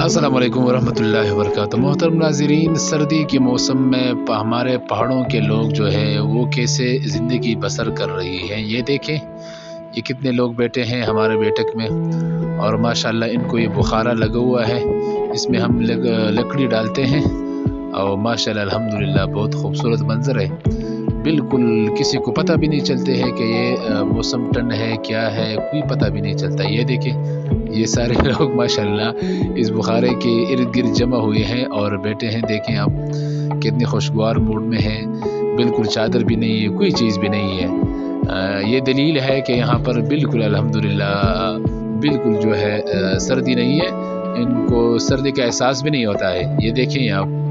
अस्सलाम वालेकुम वरहमतुल्लाहि वबरकातुहू। मोहतरम नाज़रीन, सर्दी के मौसम में हमारे पहाड़ों के लोग जो है वो कैसे ज़िंदगी बसर कर रही हैं, ये देखें। ये कितने लोग बैठे हैं हमारे बैठक में और माशाल्लाह इनको ये बुखारा लगा हुआ है। इसमें हम लकड़ी डालते हैं और माशाल्लाह अल्हम्दुलिल्लाह बहुत खूबसूरत मंज़र है। बिल्कुल किसी को पता भी नहीं चलते है कि ये मौसम ठंड है क्या है, कोई पता भी नहीं चलता। ये देखें, ये सारे लोग माशाल्लाह इस बुखारे के इर्द गिर्द जमा हुए हैं और बैठे हैं। देखें आप कितने खुशगवार मूड में हैं। बिल्कुल चादर भी नहीं है, कोई चीज़ भी नहीं है। ये दलील है कि यहाँ पर बिल्कुल अल्हम्दुलिल्लाह बिल्कुल जो है सर्दी नहीं है। इनको सर्दी का एहसास भी नहीं होता है। ये देखें आप